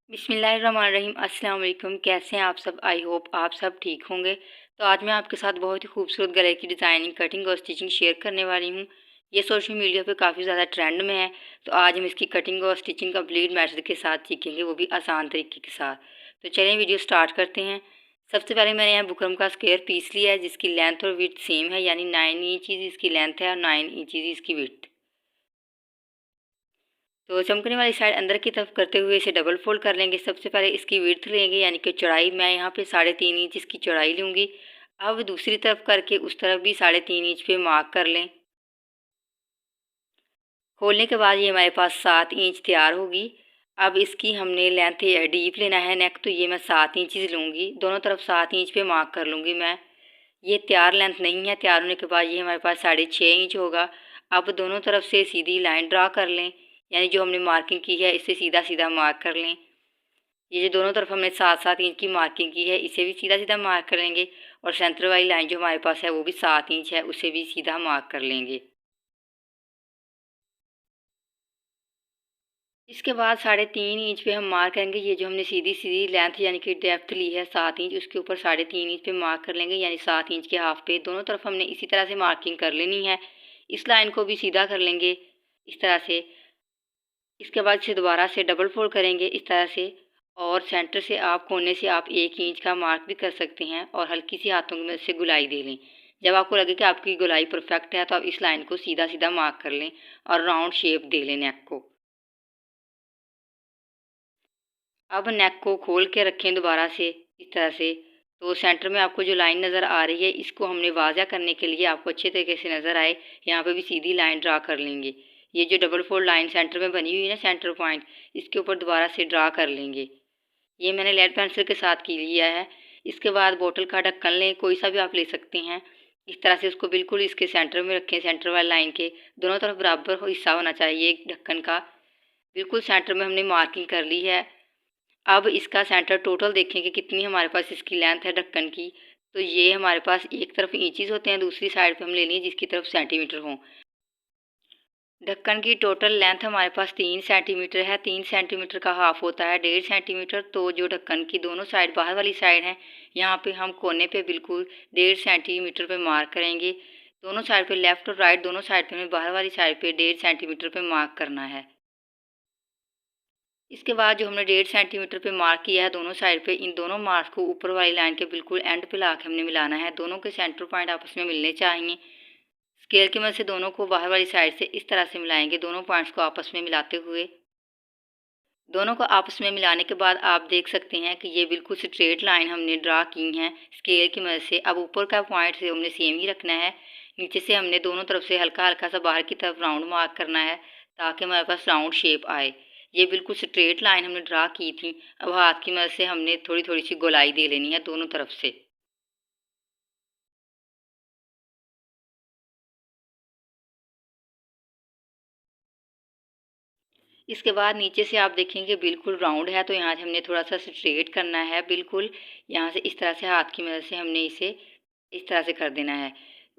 बिस्मिल्लाहिर्रहमानिर्रहीम। अस्सलाम वालेकुम। कैसे हैं आप सब? आई होप आप सब ठीक होंगे। तो आज मैं आपके साथ बहुत ही खूबसूरत गले की डिज़ाइनिंग, कटिंग और स्टिचिंग शेयर करने वाली हूँ। ये सोशल मीडिया पे काफ़ी ज़्यादा ट्रेंड में है। तो आज हम इसकी कटिंग और स्टिचिंग कंप्लीट मेथड के साथ सीखेंगे, वो भी आसान तरीके के साथ। तो चलिए वीडियो स्टार्ट करते हैं। सबसे पहले मैंने यहाँ बुकरम का स्क्वायर पीस लिया है, जिसकी लेंथ और विड्थ सेम है, यानी 9 इंचज़ इसकी लेंथ है और 9 इंचज़ इसकी विड्थ। तो चमकने वाली साइड अंदर की तरफ करते हुए इसे डबल फोल्ड कर लेंगे। सबसे पहले इसकी विड्थ लेंगे, यानी कि चौड़ाई। मैं यहाँ पे 3.5 इंच इसकी चौड़ाई लूँगी। अब दूसरी तरफ करके उस तरफ भी 3.5 इंच पे मार्क कर लें। खोलने के बाद ये हमारे पास 7 इंच तैयार होगी। अब इसकी हमने लेंथ डीप लेना है नेक, तो ये मैं 7 इंचज़ लूँगी। दोनों तरफ 7 इंच पे मार्क कर लूँगी मैं। ये तैयार लेंथ नहीं है। तैयार होने के बाद ये हमारे पास 6.5 इंच होगा। अब दोनों तरफ से सीधी लाइन ड्रा कर लें, यानी जो हमने मार्किंग की है इससे सीधा सीधा मार्क कर लें। ये जो दोनों तरफ हमने 7-7 इंच की मार्किंग की है, इसे भी सीधा सीधा मार्क कर लेंगे। और सेंटर वाली लाइन जो हमारे पास है वो भी 7 इंच है, उसे भी सीधा मार्क कर लेंगे। इसके बाद 3.5 इंच पे हम मार्क करेंगे। ये जो हमने सीधी सीधी लेंथ यानी कि डेप्थ ली है 7 इंच, उसके ऊपर 3.5 इंच पे मार्क कर लेंगे, यानी 7 इंच के हाफ पे। दोनों तरफ हमने इसी तरह से मार्किंग कर लेनी है। इस लाइन को भी सीधा कर लेंगे इस तरह से। इसके बाद इसे दोबारा से डबल फोल्ड करेंगे इस तरह से। और सेंटर से आप कोने से आप 1 इंच का मार्क भी कर सकते हैं और हल्की सी हाथों में से गुलाई दे लें। जब आपको लगे कि आपकी गुलाई परफेक्ट है, तो आप इस लाइन को सीधा सीधा मार्क कर लें और राउंड शेप दे लें नेक को। अब नेक को खोल के रखें दोबारा से इस तरह से। तो सेंटर में आपको जो लाइन नज़र आ रही है, इसको हमने वाज़ा करने के लिए, आपको अच्छे तरीके से नज़र आए, यहाँ पे भी सीधी लाइन ड्रा कर लेंगे। ये जो डबल फोल्ड लाइन सेंटर में बनी हुई है ना, सेंटर पॉइंट, इसके ऊपर दोबारा से ड्रा कर लेंगे। ये मैंने लेड पेंसिल के साथ की लिया है। इसके बाद बोतल का ढक्कन लें, कोई सा भी आप ले सकते हैं। इस तरह से उसको बिल्कुल इसके सेंटर में रखें। सेंटर वाली लाइन के दोनों तरफ बराबर हिस्सा होना चाहिए ढक्कन का। बिल्कुल सेंटर में हमने मार्किंग कर ली है। अब इसका सेंटर टोटल देखें कि कितनी हमारे पास इसकी लेंथ है ढक्कन की। तो ये हमारे पास एक तरफ इंचज़ होते हैं, दूसरी साइड पे हम ले लें जिसकी तरफ सेंटीमीटर हों। ढक्कन की टोटल लेंथ हमारे पास 3 सेंटीमीटर है। 3 सेंटीमीटर का हाफ होता है 1.5 सेंटीमीटर। तो जो ढक्कन की दोनों साइड, बाहर वाली साइड है, यहाँ पे हम कोने पे बिल्कुल 1.5 सेंटीमीटर पे मार्क करेंगे। दोनों साइड पे, लेफ़्ट और राइट दोनों साइड पे, हमें बाहर वाली साइड पे 1.5 सेंटीमीटर पे मार्क करना है। इसके बाद जो हमने 1.5 सेंटीमीटर पे मार्क किया है दोनों साइड पे, इन दोनों मार्क्स को ऊपर वाली लाइन के बिल्कुल एंड पे ला के हमने मिलाना है। दोनों के सेंटर पॉइंट आपस में मिलने चाहिए। स्केल की मदद से दोनों को बाहर वाली साइड से इस तरह से मिलाएंगे, दोनों पॉइंट्स को आपस में मिलाते हुए। दोनों को आपस में मिलाने के बाद आप देख सकते हैं कि ये बिल्कुल स्ट्रेट लाइन हमने ड्रा की है स्केल की मदद से। अब ऊपर का पॉइंट से हमने सेम ही रखना है। नीचे से हमने दोनों तरफ से हल्का हल्का सा बाहर की तरफ राउंड मार्क करना है, ताकि हमारे पास राउंड शेप आए। ये बिल्कुल स्ट्रेट लाइन हमने ड्रा की थी। अब हाथ की मदद से हमने थोड़ी थोड़ी सी गोलाई दे लेनी है दोनों तरफ से। इसके बाद नीचे से आप देखेंगे बिल्कुल राउंड है, तो यहाँ से हमने थोड़ा सा स्ट्रेट करना है। बिल्कुल यहाँ से इस तरह से हाथ की मदद से हमने इसे इस तरह से कर देना है।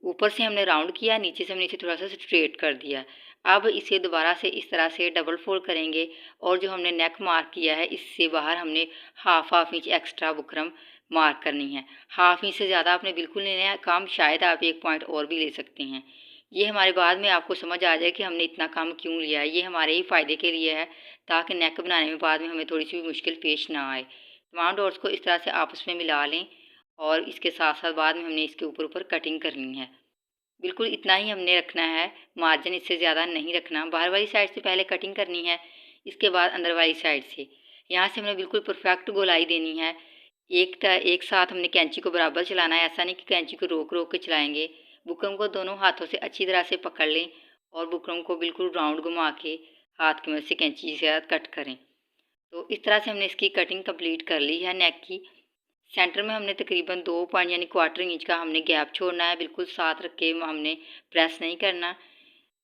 ऊपर से हमने राउंड किया, नीचे से हमने इसे थोड़ा सा स्ट्रेट कर दिया। अब इसे दोबारा से इस तरह से डबल फोल्ड करेंगे और जो हमने नेक मार्क किया है, इससे बाहर हमने half inch extra buckram mark करनी है। हाफ इंच से ज़्यादा आपने बिल्कुल नहीं लेना है, कम शायद आप 1 पॉइंट और भी ले सकते हैं। ये हमारे बाद में आपको समझ आ जाए कि हमने इतना कम क्यों लिया है। ये हमारे ही फ़ायदे के लिए है, ताकि नेक बनाने में बाद में हमें थोड़ी सी भी मुश्किल पेश ना आए। तमाम डॉट्स को इस तरह से आपस में मिला लें और इसके साथ साथ बाद में हमने इसके ऊपर ऊपर कटिंग करनी है। बिल्कुल इतना ही हमने रखना है, मार्जिन इससे ज़्यादा नहीं रखना। बाहर वाली साइड से पहले कटिंग करनी है, इसके बाद अंदर वाली साइड से। यहाँ से हमने बिल्कुल परफेक्ट गोलाई देनी है। एक साथ हमने कैंची को बराबर चलाना है, ऐसा नहीं कि कैंची को रोक रोक के चलाएंगे। बुकरम को दोनों हाथों से अच्छी तरह से पकड़ लें और बुकरम को बिल्कुल राउंड घुमा के हाथ की मदद से कैंची के साथ कट करें। तो इस तरह से हमने इसकी कटिंग कंप्लीट कर ली है नेक की। सेंटर में हमने तकरीबन 2 पॉइंट यानी क्वार्टर इंच का हमने गैप छोड़ना है। बिल्कुल साथ रख के हमने प्रेस नहीं करना।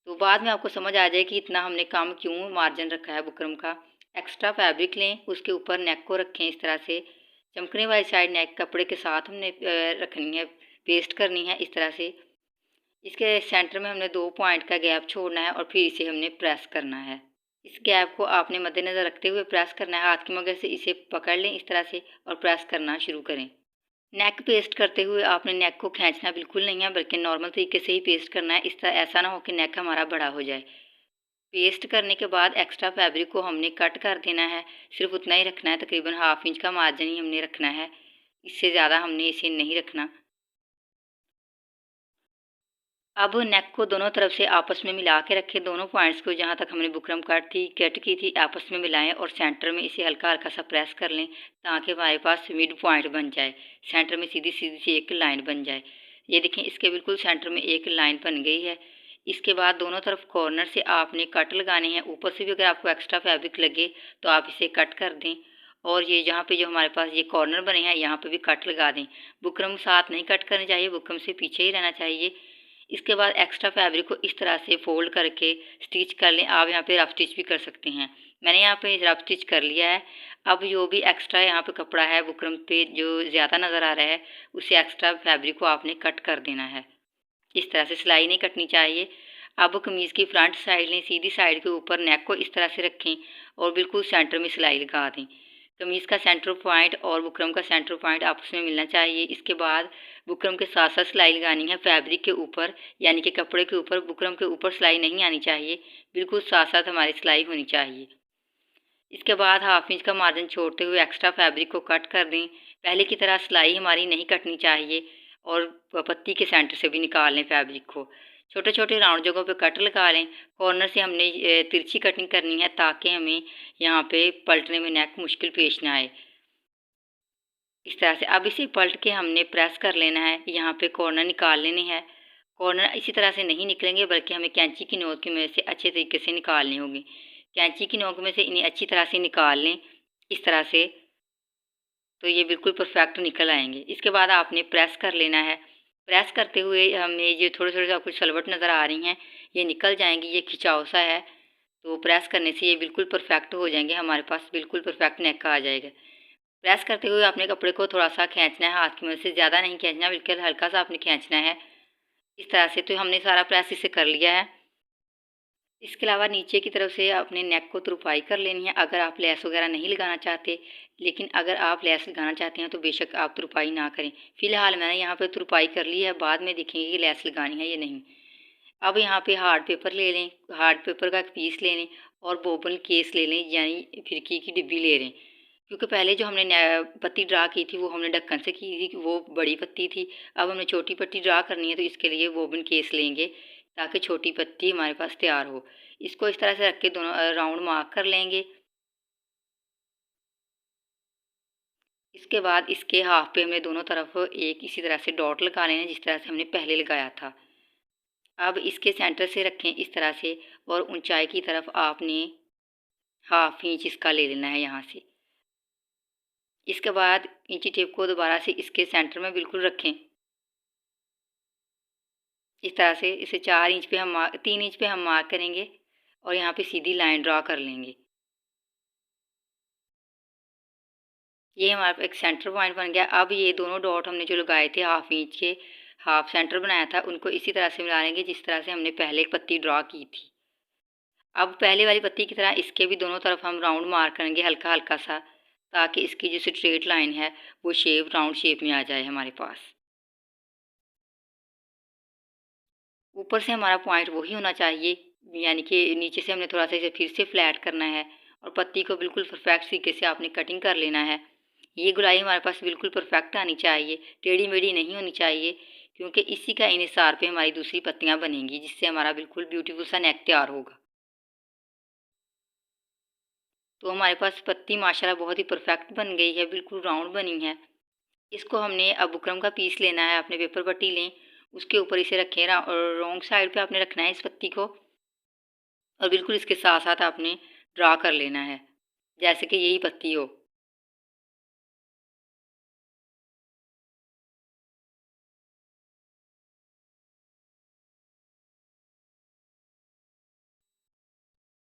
तो बाद में आपको समझ आ जाए कि इतना हमने कम क्यों मार्जिन रखा है बुकरम का। एक्स्ट्रा फैब्रिक लें, उसके ऊपर नेक को रखें इस तरह से। चमकने वाली साइड नेक कपड़े के साथ हमने रखनी है, पेस्ट करनी है इस तरह से। इसके सेंटर में हमने 2 पॉइंट का गैप छोड़ना है और फिर इसे हमने प्रेस करना है। इस गैप को आपने मद्देनज़र रखते हुए प्रेस करना है। हाथ की मदद से इसे पकड़ लें इस तरह से और प्रेस करना शुरू करें। नेक पेस्ट करते हुए आपने नेक को खींचना बिल्कुल नहीं है, बल्कि नॉर्मल तरीके से ही पेस्ट करना है। इस तरह ऐसा ना हो कि नेक हमारा बड़ा हो जाए। पेस्ट करने के बाद एक्स्ट्रा फैब्रिक को हमने कट कर देना है। सिर्फ उतना ही रखना है, तकरीबन ½ इंच का मार्जिन ही हमने रखना है, इससे ज़्यादा हमने इसे नहीं रखना। अब नेक को दोनों तरफ से आपस में मिला के रखें। दोनों पॉइंट्स को जहाँ तक हमने बुकरम कट की थी आपस में मिलाएं और सेंटर में इसे हल्का हल्का सा प्रेस कर लें, ताकि हमारे पास मिड पॉइंट बन जाए। सेंटर में सीधी सीधी सी एक लाइन बन जाए। ये देखें, इसके बिल्कुल सेंटर में एक लाइन बन गई है। इसके बाद दोनों तरफ कॉर्नर से आपने कट लगाने हैं। ऊपर से भी अगर आपको एक्स्ट्रा फैब्रिक लगे तो आप इसे कट कर दें। और ये जहाँ पे जो हमारे पास ये कॉर्नर बने हैं यहाँ पे भी कट लगा दें। बुकरम साथ नहीं कट करनी चाहिए, बुकरम से पीछे ही रहना चाहिए। इसके बाद एक्स्ट्रा फैब्रिक को इस तरह से फोल्ड करके स्टिच कर लें। आप यहाँ पे रफ स्टिच भी कर सकते हैं। मैंने यहाँ पे रफ स्टिच कर लिया है। अब जो भी एक्स्ट्रा यहाँ पे कपड़ा है बुकरम पे जो ज़्यादा नज़र आ रहा है, उसे एक्स्ट्रा फैब्रिक को आपने कट कर देना है। इस तरह से सिलाई नहीं कटनी चाहिए। अब कमीज़ की फ्रंट साइड लें, सीधी साइड के ऊपर नेक को इस तरह से रखें और बिल्कुल सेंटर में सिलाई लगा दें। कमीज़ का सेंटर पॉइंट और बुकरम का सेंटर पॉइंट आपस में मिलना चाहिए। इसके बाद बुकरम के साथ साथ सिलाई लगानी है फैब्रिक के ऊपर, यानी कि कपड़े के ऊपर। बुकरम के ऊपर सिलाई नहीं आनी चाहिए, बिल्कुल साथ साथ हमारी सिलाई होनी चाहिए। इसके बाद ½ इंच का मार्जिन छोड़ते हुए एक्स्ट्रा फैब्रिक को कट कर दें। पहले की तरह सिलाई हमारी नहीं कटनी चाहिए और पत्ती के सेंटर से भी निकाल लें फैब्रिक को। छोटे छोटे राउंड जगहों पे कट लगा लें। कॉर्नर से हमने तिरछी कटिंग करनी है, ताकि हमें यहाँ पे पलटने में नेक मुश्किल पेश ना आए। इस तरह से अब इसे पलट के हमने प्रेस कर लेना है। यहाँ पे कॉर्नर निकाल लेने हैं। कॉर्नर इसी तरह से नहीं निकलेंगे, बल्कि हमें कैंची की नोक की मदद से अच्छे तरीके से निकालने होंगे। कैंची की नोक में से इन्हें अच्छी तरह से निकाल लें इस तरह से, तो ये बिल्कुल परफेक्ट निकल आएंगे। इसके बाद आपने प्रेस कर लेना है। प्रेस करते हुए हमें ये थोड़े थोड़े कुछ सलवट नज़र आ रही हैं, ये निकल जाएंगी। ये खिंचाव सा है, तो प्रेस करने से ये बिल्कुल परफेक्ट हो जाएंगे। हमारे पास बिल्कुल परफेक्ट नेक आ जाएगा। प्रेस करते हुए आपने कपड़े को थोड़ा सा खींचना है, हाथ की मदद से। ज़्यादा नहीं खींचना, बिल्कुल हल्का सा आपने खींचना है इस तरह से। तो हमने सारा प्रेस इसे कर लिया है। इसके अलावा नीचे की तरफ से अपने नेक को तुरपाई कर लेनी है। अगर आप लेस वगैरह नहीं लगाना चाहते, लेकिन अगर आप लेस लगाना चाहते हैं तो बेशक आप तुरपाई ना करें। फ़िलहाल मैंने यहाँ पे तुरपाई कर ली है, बाद में देखेंगे कि लेस लगानी है या नहीं। अब यहाँ पे हार्ड पेपर ले लें, हार्ड पेपर का एक पीस ले लें और बोबन केस ले लें, यानी फिरकी की डिब्बी ले लें। क्योंकि पहले जो हमने पत्ती ड्रा की थी वो हमने ढक्कन से की थी, वो बड़ी पत्ती थी। अब हमें छोटी पत्ती ड्रा करनी है, तो इसके लिए बोबन केस लेंगे, ताकि छोटी पत्ती हमारे पास तैयार हो। इसको इस तरह से रख के दोनों राउंड मार्क कर लेंगे। इसके बाद इसके हाफ पे हमें दोनों तरफ एक इसी तरह से डॉट लगा लेना, जिस तरह से हमने पहले लगाया था। अब इसके सेंटर से रखें इस तरह से, और ऊंचाई की तरफ आपने ½ इंच इसका ले लेना है यहाँ से। इसके बाद इंची टेप को दोबारा से इसके सेंटर में बिल्कुल रखें इस तरह से। इसे 4 इंच पे हम 3 इंच पे हम मार्क करेंगे और यहाँ पे सीधी लाइन ड्रा कर लेंगे। ये हमारा एक सेंटर पॉइंट बन गया। अब ये दोनों डॉट हमने जो लगाए थे ½ इंच के, हाफ सेंटर बनाया था, उनको इसी तरह से मिला लेंगे जिस तरह से हमने पहले एक पत्ती ड्रा की थी। अब पहले वाली पत्ती की तरह इसके भी दोनों तरफ हम राउंड मार्क करेंगे हल्का हल्का सा, ताकि इसकी जो स्ट्रेट लाइन है वो शेप राउंड शेप में आ जाए हमारे पास। ऊपर से हमारा पॉइंट वही होना चाहिए, यानी कि नीचे से हमने थोड़ा सा इसे फिर से फ्लैट करना है और पत्ती को बिल्कुल परफेक्ट तरीके से आपने कटिंग कर लेना है। ये गुलाई हमारे पास बिल्कुल परफेक्ट आनी चाहिए, टेढ़ी मेढ़ी नहीं होनी चाहिए, क्योंकि इसी का इन्हिसार पे हमारी दूसरी पत्तियां बनेंगी, जिससे हमारा बिल्कुल ब्यूटीफुल सा नेक तैयार होगा। तो हमारे पास पत्ती माशाल्लाह बहुत ही परफेक्ट बन गई है, बिल्कुल राउंड बनी है। इसको हमने अब बुकरम का पीस लेना है, अपने पेपर पट्टी लें, उसके ऊपर इसे रखें। रॉन्ग साइड पे आपने रखना है इस पत्ती को, और बिल्कुल इसके साथ साथ आपने ड्रा कर लेना है, जैसे कि यही पत्ती हो।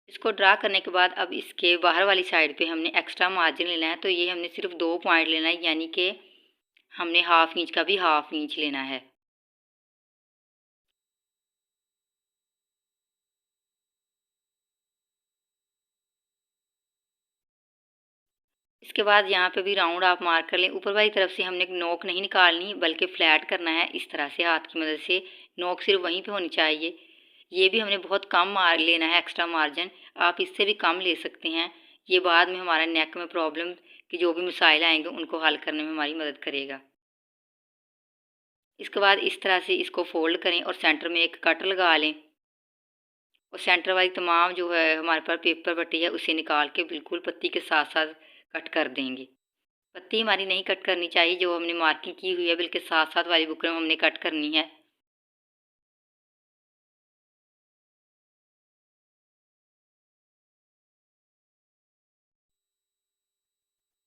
इसको ड्रा करने के बाद अब इसके बाहर वाली साइड पे हमने एक्स्ट्रा मार्जिन लेना है। तो ये हमने सिर्फ 2 पॉइंट लेना है, यानी कि हमने ½ इंच का भी ½ इंच लेना है। इसके बाद यहाँ पे भी राउंड आप मार्क कर लें। ऊपर वाली तरफ से हमने नोक नहीं निकालनी बल्कि फ्लैट करना है इस तरह से हाथ की मदद से। नोक सिर्फ वहीं पे होनी चाहिए। ये भी हमने बहुत कम मार लेना है, एक्स्ट्रा मार्जिन आप इससे भी कम ले सकते हैं। ये बाद में हमारा नेक में प्रॉब्लम कि जो भी मसाइल आएंगे उनको हल करने में हमारी मदद करेगा। इसके बाद इस तरह से इसको फोल्ड करें और सेंटर में एक कट लगा लें और सेंटर वाली तमाम जो है हमारे पास पेपर पट्टी है उसे निकाल के बिल्कुल पत्ती के साथ साथ कट कर देंगे। पत्ती हमारी नहीं कट करनी चाहिए, जो हमने मार्किंग की हुई है बिल्कुल साथ साथ वाली बुकरम हमने कट करनी है।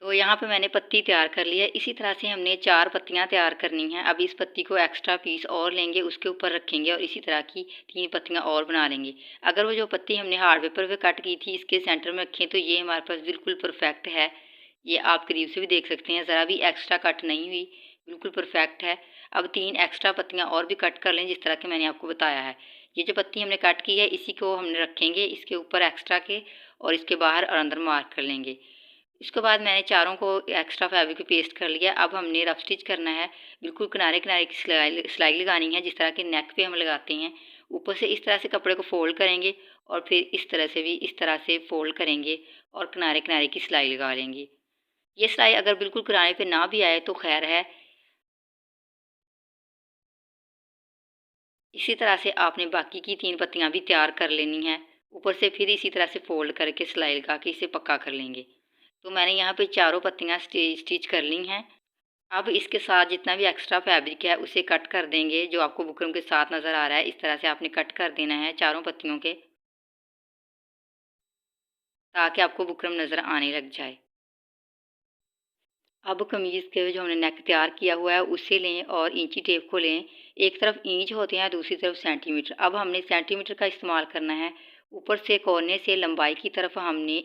तो यहाँ पे मैंने पत्ती तैयार कर ली है। इसी तरह से हमने 4 पत्तियाँ तैयार करनी हैं। अब इस पत्ती को एक्स्ट्रा पीस और लेंगे, उसके ऊपर रखेंगे और इसी तरह की 3 पत्तियाँ और बना लेंगे। अगर वो जो पत्ती हमने हार्ड पेपर पे कट की थी इसके सेंटर में रखें तो ये हमारे पास बिल्कुल परफेक्ट है। ये आप करीब से भी देख सकते हैं, ज़रा भी एक्स्ट्रा कट नहीं हुई, बिल्कुल परफेक्ट है। अब 3 एक्स्ट्रा पत्तियाँ और भी कट कर लें जिस तरह के मैंने आपको बताया है। ये जो पत्ती हमने कट की है इसी को हमने रखेंगे इसके ऊपर एक्स्ट्रा के और इसके बाहर और अंदर मार्क कर लेंगे। इसके बाद मैंने चारों को एक्स्ट्रा फैब्रिक पेस्ट कर लिया। अब हमने रफ स्टिच करना है। बिल्कुल किनारे किनारे की सिलाई लगानी है जिस तरह के नेक पे हम लगाते हैं। ऊपर से इस तरह से कपड़े को फोल्ड करेंगे और फिर इस तरह से भी इस तरह से फोल्ड करेंगे और किनारे किनारे की सिलाई लगा लेंगे। ये सिलाई अगर बिल्कुल किनारे पे ना भी आए तो खैर है। इसी तरह से आपने बाकी की 3 पत्तियाँ भी तैयार कर लेनी हैं। ऊपर से फिर इसी तरह से फोल्ड करके सिलाई लगा के इसे पक्का कर लेंगे। तो मैंने यहाँ पे चारों पत्तियाँ स्टिच कर ली हैं। अब इसके साथ जितना भी एक्स्ट्रा फैब्रिक है उसे कट कर देंगे, जो आपको बुकरम के साथ नज़र आ रहा है इस तरह से आपने कट कर देना है चारों पत्तियों के, ताकि आपको बुकरम नज़र आने लग जाए। अब कमीज़ के जो हमने नेक तैयार किया हुआ है उसे लें और इंची टेप को लें। एक तरफ इंच होते हैं दूसरी तरफ सेंटीमीटर। अब हमने सेंटीमीटर का इस्तेमाल करना है। ऊपर से कोने से लंबाई की तरफ हमने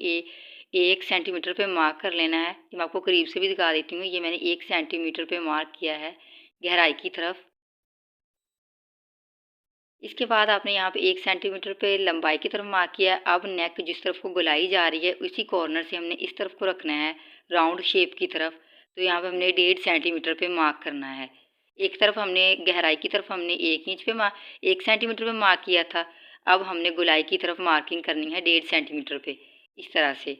1 सेंटीमीटर पे मार्क कर लेना है। मैं आपको करीब से भी दिखा देती हूँ। ये मैंने 1 सेंटीमीटर पे मार्क किया है गहराई की तरफ। इसके बाद आपने यहाँ पे 1 सेंटीमीटर पे लंबाई की तरफ मार्क किया है। अब नेक जिस तरफ को गोलाई जा रही है उसी कॉर्नर से हमने इस तरफ को रखना है राउंड शेप की तरफ। तो यहाँ पे हमने 1.5 सेंटीमीटर पे मार्क करना है। एक तरफ हमने गहराई की तरफ हमने 1 सेंटीमीटर पे मार्क किया था। अब हमने गोलाई की तरफ मार्किंग करनी है 1.5 सेंटीमीटर पे इस तरह से।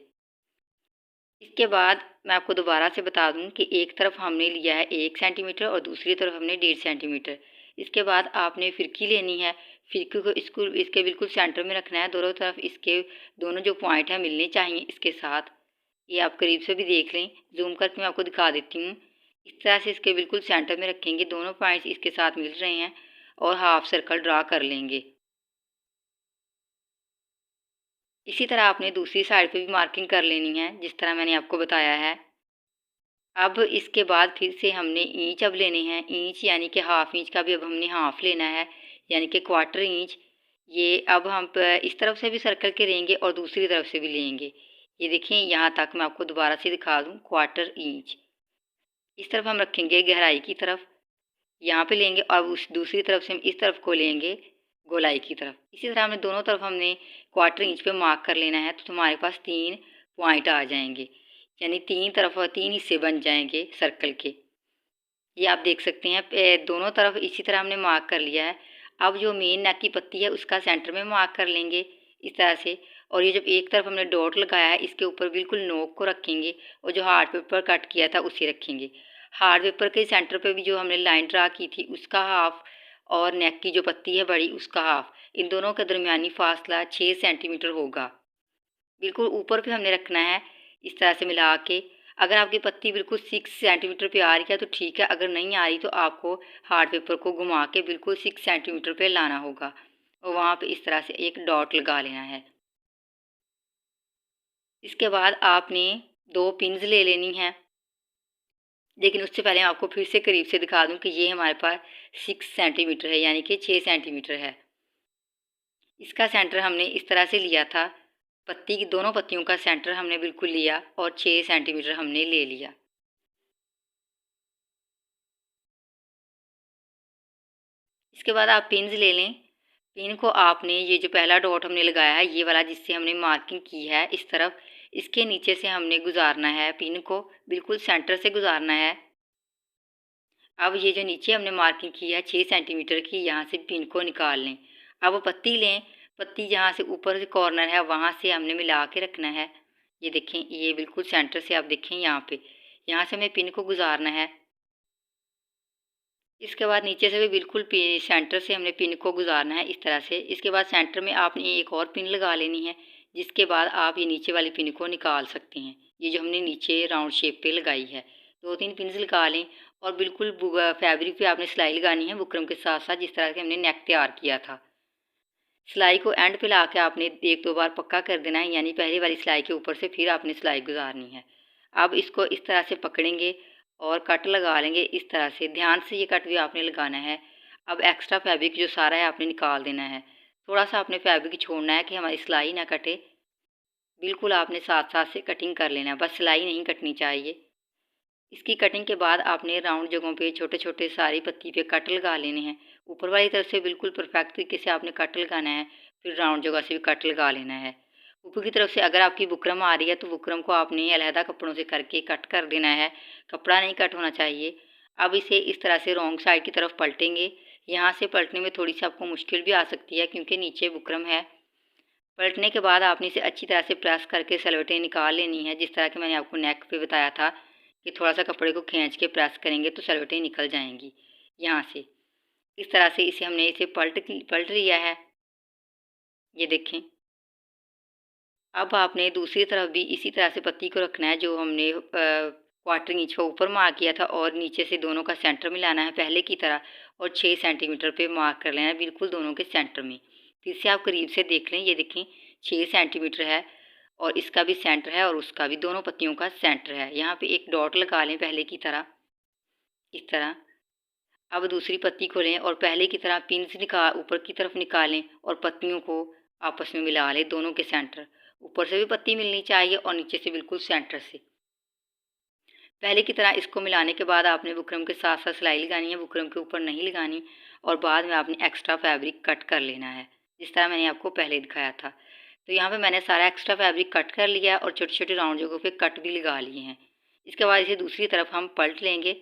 इसके बाद मैं आपको दोबारा से बता दूं कि एक तरफ हमने लिया है 1 सेंटीमीटर और दूसरी तरफ हमने 1.5 सेंटीमीटर। इसके बाद आपने फिरकी लेनी है। फिरकी को इसके बिल्कुल सेंटर में रखना है। दोनों तरफ इसके दोनों जो पॉइंट हैं मिलने चाहिए इसके साथ। ये आप करीब से भी देख लें, जूम करके मैं आपको दिखा देती हूँ। इस तरह से इसके बिल्कुल सेंटर में रखेंगे, दोनों पॉइंट्स इसके साथ मिल रहे हैं और हाफ सर्कल ड्रा कर लेंगे। इसी तरह आपने दूसरी साइड पे भी मार्किंग कर लेनी है जिस तरह मैंने आपको बताया है। अब इसके बाद फिर से हमने इंच अब लेने हैं। इंच यानी कि हाफ इंच का भी अब हमने हाफ लेना है, यानी कि क्वार्टर इंच। ये अब हम इस तरफ से भी सर्कल के लेंगे और दूसरी तरफ से भी लेंगे। ये देखिए यहाँ तक मैं आपको दोबारा से दिखा दूँ, क्वार्टर इंच। इस तरफ हम रखेंगे गहराई की तरफ, यहाँ पे लेंगे और उस दूसरी तरफ से हम इस तरफ को लेंगे गोलाई की तरफ। इसी तरह हमने दोनों तरफ हमने क्वार्टर इंच पे मार्क कर लेना है। तो तुम्हारे पास 3 पॉइंट आ जाएंगे, यानी 3 तरफ 3 हिस्से बन जाएंगे सर्कल के। ये आप देख सकते हैं दोनों तरफ इसी तरह हमने मार्क कर लिया है। अब जो मेन नेक की पत्ती है उसका सेंटर में मार्क कर लेंगे इस तरह से। और ये जब एक तरफ हमने डॉट लगाया है इसके ऊपर बिल्कुल नोक को रखेंगे और जो हार्ड पेपर कट किया था उसे रखेंगे। हार्ड पेपर के सेंटर पे भी जो हमने लाइन ड्रा की थी उसका हाफ और नेक की जो पत्ती है बड़ी उसका हाफ, इन दोनों का दरमियानी फासला 6 सेंटीमीटर होगा। बिल्कुल ऊपर पे हमने रखना है इस तरह से मिला के। अगर आपकी पत्ती बिल्कुल 6 सेंटीमीटर पे आ रही है तो ठीक है, अगर नहीं आ रही तो आपको हार्ड पेपर को घुमा के बिल्कुल 6 सेंटीमीटर पे लाना होगा और वहाँ पे इस तरह से एक डॉट लगा लेना है। इसके बाद आपने 2 पिन्स ले लेनी है, लेकिन उससे पहले मैं आपको फिर से करीब से दिखा दूँ कि ये हमारे पास 6 सेंटीमीटर है, यानी कि 6 सेंटीमीटर है। इसका सेंटर हमने इस तरह से लिया था। पत्ती की दोनों पत्तियों का सेंटर हमने बिल्कुल लिया और 6 सेंटीमीटर हमने ले लिया। इसके बाद आप पिन्स ले लें। पिन को आपने ये जो पहला डॉट हमने लगाया है ये वाला जिससे हमने मार्किंग की है इस तरफ, इसके नीचे से हमने गुजारना है पिन को, बिल्कुल सेंटर से गुजारना है। अब ये जो नीचे हमने मार्किंग की है 6 सेंटीमीटर की, यहाँ से पिन को निकाल लें। अब पत्ती लें, पत्ती जहाँ से ऊपर से कॉर्नर है वहाँ से हमने मिला के रखना है। ये देखें, ये बिल्कुल सेंटर से आप देखें यहाँ पे, यहाँ से हमें पिन को गुजारना है। इसके बाद नीचे से भी बिल्कुल सेंटर से हमने पिन को गुजारना है इस तरह से। इसके बाद सेंटर में आपने एक और पिन लगा लेनी है, जिसके बाद आप ये नीचे वाली पिन को निकाल सकते हैं। ये जो हमने नीचे राउंड शेप पे लगाई है, 2-3 पिन्स लगा लें और बिल्कुल फैब्रिक पे आपने सिलाई लगानी है बुकरम के साथ साथ, जिस तरह से हमने नेक तैयार किया था। सिलाई को एंड पे ला के आपने 1-2 बार पक्का कर देना है, यानी पहली वाली सिलाई के ऊपर से फिर आपने सिलाई गुजारनी है। अब इसको इस तरह से पकड़ेंगे और कट लगा लेंगे इस तरह से। ध्यान से ये कट भी आपने लगाना है। अब एक्स्ट्रा फैब्रिक जो सारा है आपने निकाल देना है। थोड़ा सा आपने फैब्रिक छोड़ना है कि हमारी सिलाई ना कटे। बिल्कुल आपने साथ साथ से कटिंग कर लेना है, बस सिलाई नहीं कटनी चाहिए। इसकी कटिंग के बाद आपने राउंड जगहों पे छोटे छोटे सारी पत्ती पे कट लगा लेने हैं। ऊपर वाली तरफ से बिल्कुल परफेक्ट तरीके से आपने कट लगाना है, फिर राउंड जगह से भी कट लगा लेना है। ऊपर की तरफ से अगर आपकी बुकरम आ रही है तो बुकरम को आपने अलहदा कपड़ों से करके कट कर देना है, कपड़ा नहीं कट होना चाहिए। अब इसे इस तरह से रॉन्ग साइड की तरफ पलटेंगे। यहाँ से पलटने में थोड़ी सी आपको मुश्किल भी आ सकती है क्योंकि नीचे बुकरम है। पलटने के बाद आपने इसे अच्छी तरह से प्रेस करके सलवटें निकाल लेनी है, जिस तरह के मैंने आपको नेक पे बताया था कि थोड़ा सा कपड़े को खींच के प्रेस करेंगे तो सलवटें निकल जाएंगी। यहाँ से इस तरह से इसे पलट लिया है, ये देखें। अब आपने दूसरी तरफ भी इसी तरह से पत्ती को रखना है, जो हमने क्वार्टर इंच का ऊपर मार्क किया था और नीचे से दोनों का सेंटर मिलाना है पहले की तरह, और 6 सेंटीमीटर पे मार्क कर लेना है बिल्कुल दोनों के सेंटर में। फिर से आप करीब से देख लें, ये देखें 6 सेंटीमीटर है और इसका भी सेंटर है और उसका भी, दोनों पत्तियों का सेंटर है। यहाँ पे एक डॉट लगा लें पहले की तरह, इस तरह। अब दूसरी पत्ती को लें और पहले की तरह पिन्स ऊपर की तरफ निकालें और पत्तियों को आपस में मिला लें, दोनों के सेंटर। ऊपर से भी पत्ती मिलनी चाहिए और नीचे से बिल्कुल सेंटर से। पहले की तरह इसको मिलाने के बाद आपने बुकरम के साथ साथ सिलाई लगानी है, बुकरम के ऊपर नहीं लगानी। और बाद में आपने एक्स्ट्रा फैब्रिक कट कर लेना है, जिस तरह मैंने आपको पहले दिखाया था। तो यहाँ पे मैंने सारा एक्स्ट्रा फैब्रिक कट कर लिया और छोटे छोटे राउंड जगहों पे कट भी लगा लिए हैं। इसके बाद इसे दूसरी तरफ हम पलट लेंगे।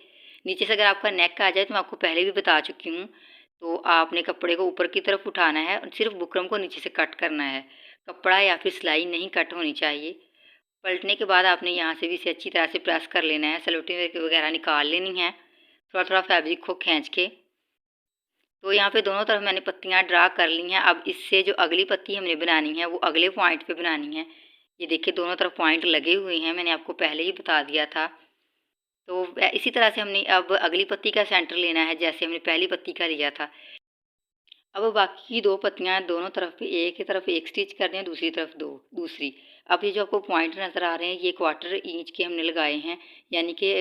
नीचे से अगर आपका नेक आ जाए तो मैं आपको पहले भी बता चुकी हूँ, तो आपने कपड़े को ऊपर की तरफ उठाना है और सिर्फ बुकरम को नीचे से कट करना है। कपड़ा या फिर सिलाई नहीं कट होनी चाहिए। पलटने के बाद आपने यहाँ से भी इसे अच्छी तरह से प्रेस कर लेना है, सलोटी वगैरह निकाल लेनी है थोड़ा थोड़ा फैब्रिक को खींच के। तो यहाँ पे दोनों तरफ मैंने पत्तियाँ ड्रा कर ली हैं। अब इससे जो अगली पत्ती हमने बनानी है वो अगले पॉइंट पे बनानी है। ये देखिए दोनों तरफ पॉइंट लगे हुए हैं, मैंने आपको पहले ही बता दिया था। तो इसी तरह से हमने अब अगली पत्ती का सेंटर लेना है, जैसे हमने पहली पत्ती का लिया था। अब बाकी की 2 पत्तियाँ दोनों तरफ पे एक ही तरफ एक स्टिच कर दें, दूसरी तरफ दूसरी। अब ये जो आपको पॉइंट नज़र आ रहे हैं ये क्वार्टर इंच के हमने लगाए हैं, यानी कि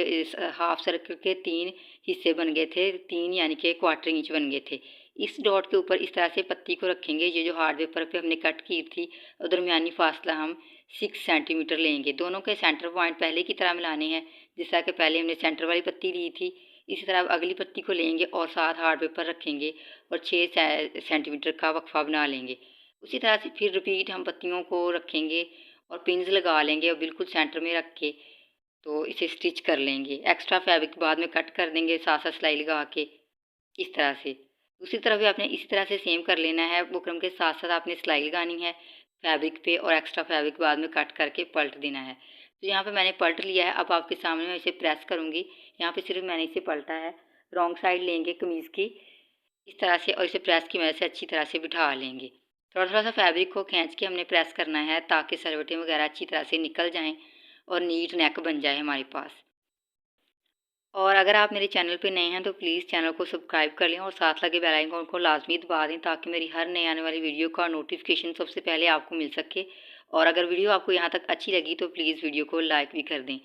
हाफ सर्कल के 3 हिस्से बन गए थे, 3 यानी कि क्वार्टर इंच बन गए थे। इस डॉट के ऊपर इस तरह से पत्ती को रखेंगे। ये जो हार्ड पेपर पे हमने कट की थी और दरमियानी फासला हम 6 सेंटीमीटर लेंगे। दोनों के सेंटर पॉइंट पहले की तरह मिलाने हैं, जिस तरह के पहले हमने सेंटर वाली पत्ती ली थी। इसी तरह अगली पत्ती को लेंगे और साथ हार्ड पेपर रखेंगे और 6 सेंटीमीटर का वक्फा बना लेंगे। उसी तरह से फिर रिपीट हम पत्तियों को रखेंगे और पिन्स लगा लेंगे और बिल्कुल सेंटर में रख के तो इसे स्टिच कर लेंगे। एक्स्ट्रा फैब्रिक बाद में कट कर देंगे साथ साथ सिलाई लगा के, इस तरह से। दूसरी तरफ भी आपने इसी तरह से सेम कर लेना है। बुकरम के साथ साथ आपने सिलाई लगानी है फैब्रिक पे और एक्स्ट्रा फैब्रिक बाद में कट करके पलट देना है। तो यहाँ पे मैंने पलट लिया है। अब आपके सामने मैं इसे प्रेस करूँगी। यहाँ पे सिर्फ मैंने इसे पलटा है। रॉन्ग साइड लेंगे कमीज़ की इस तरह से और इसे प्रेस की मदद से अच्छी तरह से बिठा लेंगे। थोड़ा थोड़ा सा फैब्रिक को खींच के हमने प्रेस करना है ताकि सलवटें वगैरह अच्छी तरह से निकल जाएं और नीट नेक बन जाए हमारे पास। और अगर आप मेरे चैनल पे नए हैं तो प्लीज़ चैनल को सब्सक्राइब कर लें और साथ लगे बेल आइकन को लाजमी दबा दें ताकि मेरी हर नई आने वाली वीडियो का नोटिफिकेशन सबसे पहले आपको मिल सके। और अगर वीडियो आपको यहाँ तक अच्छी लगी तो प्लीज़ वीडियो को लाइक भी कर दें।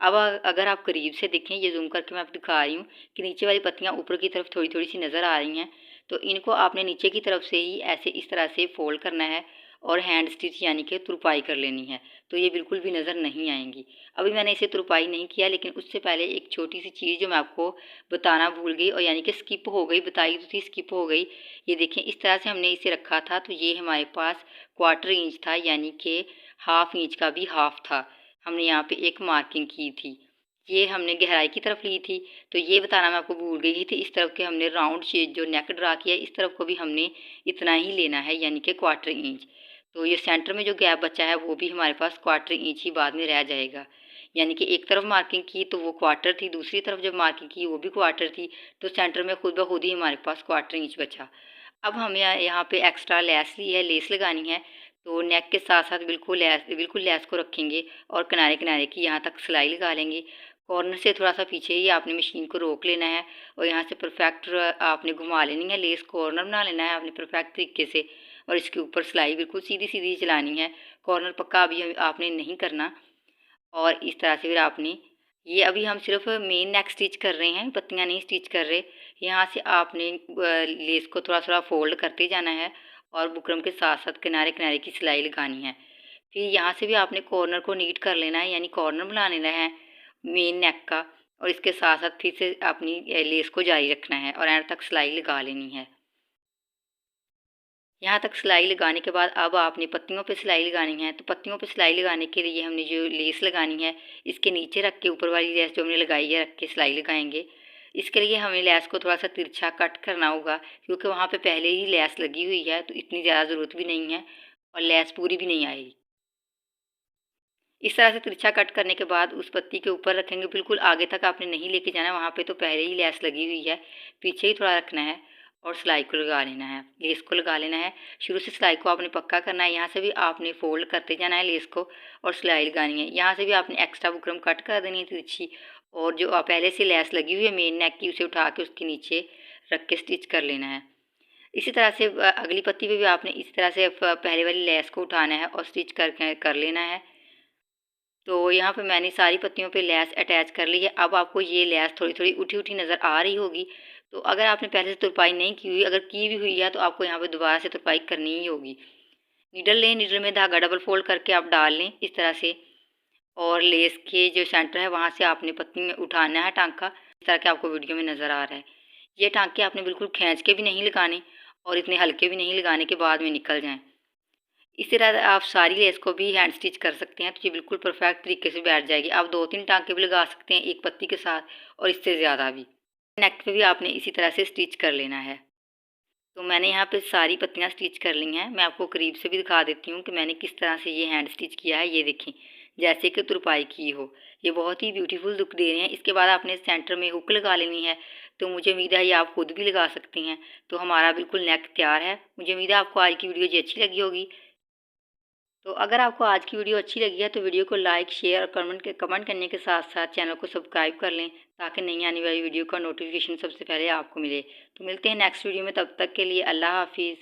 अब अगर आप करीब से देखें, ये जूम करके मैं आपको दिखा रही हूँ कि नीचे वाली पत्तियाँ ऊपर की तरफ थोड़ी थोड़ी सी नज़र आ रही हैं, तो इनको आपने नीचे की तरफ से ही ऐसे इस तरह से फोल्ड करना है और हैंड स्टिच यानी कि तुरपाई कर लेनी है, तो ये बिल्कुल भी नज़र नहीं आएंगी। अभी मैंने इसे तुरपाई नहीं किया, लेकिन उससे पहले एक छोटी सी चीज़ जो मैं आपको बताना भूल गई और यानी कि स्किप हो गई, बताई तो थी स्किप हो गई। ये देखें इस तरह से हमने इसे रखा था, तो ये हमारे पास क्वार्टर इंच था यानी कि हाफ इंच का भी हाफ था, हमने यहाँ पे एक मार्किंग की थी। ये हमने गहराई की तरफ ली थी, तो ये बताना मैं आपको भूल गई थी। इस तरफ के हमने राउंड शेप जो नेक ड्रा किया, इस तरफ को भी हमने इतना ही लेना है, यानी कि 1/4 इंच। तो ये सेंटर में जो गैप बचा है वो भी हमारे पास 1/4 इंच ही बाद में रह जाएगा। यानी कि एक तरफ मार्किंग की तो वो 1/4 थी, दूसरी तरफ जब मार्किंग की वो भी 1/4 थी, तो सेंटर में खुद ब खुद ही हमारे पास 1/4 इंच बचा। अब हमें यहाँ पे एक्स्ट्रा लेस ली है, लेस लगानी है। तो नेक के साथ साथ बिल्कुल लेस को रखेंगे और किनारे किनारे की यहाँ तक सिलाई लगा लेंगे। कॉर्नर से थोड़ा सा पीछे ही आपने मशीन को रोक लेना है और यहाँ से परफेक्ट आपने घुमा लेनी है, लेस कॉर्नर बना लेना है आपने परफेक्ट तरीके से, और इसके ऊपर सिलाई बिल्कुल सीधी सीधी चलानी है। कॉर्नर पक्का अभी आपने नहीं करना। और इस तरह से फिर आपने ये अभी हम सिर्फ मेन नेक स्टिच कर रहे हैं, पत्तियां नहीं स्टिच कर रहे। यहाँ से आपने लेस को थोड़ा थोड़ा फोल्ड करते जाना है और बुकरम के साथ साथ किनारे किनारे की सिलाई लगानी है। फिर यहाँ से भी आपने कॉर्नर को नीट कर लेना है, यानी कॉर्नर बना लेना है मेन नेक का, और इसके साथ साथ फिर से अपनी लेस को जारी रखना है और एंड तक सिलाई लगा लेनी है। यहाँ तक सिलाई लगाने के बाद अब आपने पत्तियों पे सिलाई लगानी है। तो पत्तियों पे सिलाई लगाने के लिए हमने जो लेस लगानी है, इसके नीचे रख के ऊपर वाली लेस जो हमने लगाई है रख के सिलाई लगाएंगे। इसके लिए हमें लेस को थोड़ा सा तिरछा कट करना होगा, क्योंकि वहाँ पे पहले ही लेस लगी हुई है, तो इतनी ज़्यादा ज़रूरत भी नहीं है और लेस पूरी भी नहीं आएगी। इस तरह से तिरछा कट करने के बाद उस पत्ती के ऊपर रखेंगे, बिल्कुल आगे तक आपने नहीं लेके जाना, वहाँ पे तो पहले ही लेस लगी हुई है, पीछे ही थोड़ा रखना है और सिलाई को लगा लेना है, लेस को लगा लेना है। शुरू से सिलाई को आपने पक्का करना है। यहाँ से भी आपने फोल्ड करते जाना है लेस को और सिलाई लगानी है। यहाँ से भी आपने एक्स्ट्रा बुकरम कट कर देनी है तिरछी, और जो पहले से लेस लगी हुई है मेन नेक की, उसे उठा के उसके नीचे रख के स्टिच कर लेना है। इसी तरह से अगली पत्ती पे भी आपने इसी तरह से पहले वाली लेस को उठाना है और स्टिच कर लेना है। तो यहाँ पे मैंने सारी पत्तियों पे लेस अटैच कर ली है। अब आपको ये लेस थोड़ी थोड़ी उठी उठी नज़र आ रही होगी। तो अगर आपने पहले से तुरपाई नहीं की हुई, अगर की भी हुई है, तो आपको यहाँ पे दोबारा से तुरपाई करनी ही होगी। नीडल लें, नीडल में धागा डबल फोल्ड करके आप डाल लें इस तरह से, और लेस के जो सेंटर है वहाँ से आपने पत्ती में उठाना है टांका, इस तरह के आपको वीडियो में नज़र आ रहा है। ये टांके आपने बिल्कुल खींच के भी नहीं लगाने और इतने हल्के भी नहीं लगाने के बाद में निकल जाएँ। इसी तरह आप सारी लेस को भी हैंड स्टिच कर सकते हैं, तो ये बिल्कुल परफेक्ट तरीके से बैठ जाएगी। आप 2-3 टांके भी लगा सकते हैं एक पत्ती के साथ, और इससे ज़्यादा भी। नेक पे भी आपने इसी तरह से स्टिच कर लेना है। तो मैंने यहाँ पे सारी पत्तियाँ स्टिच कर ली हैं। मैं आपको करीब से भी दिखा देती हूँ कि मैंने किस तरह से ये हैंड स्टिच किया है। ये देखें, जैसे कि तुरपाई की हो। ये बहुत ही ब्यूटीफुल लुक दे रहे हैं। इसके बाद आपने सेंटर में हुक लगा लेनी है। तो मुझे उम्मीद है ये आप खुद भी लगा सकती हैं। तो हमारा बिल्कुल नेक तैयार है। मुझे उम्मीद है आपको आज की वीडियो जी अच्छी लगी होगी। तो अगर आपको आज की वीडियो अच्छी लगी है तो वीडियो को लाइक, शेयर और कमेंट करने के साथ साथ चैनल को सब्सक्राइब कर लें, ताकि नई आने वाली वीडियो का नोटिफिकेशन सबसे पहले आपको मिले। तो मिलते हैं नेक्स्ट वीडियो में, तब तक के लिए अल्लाह हाफिज़।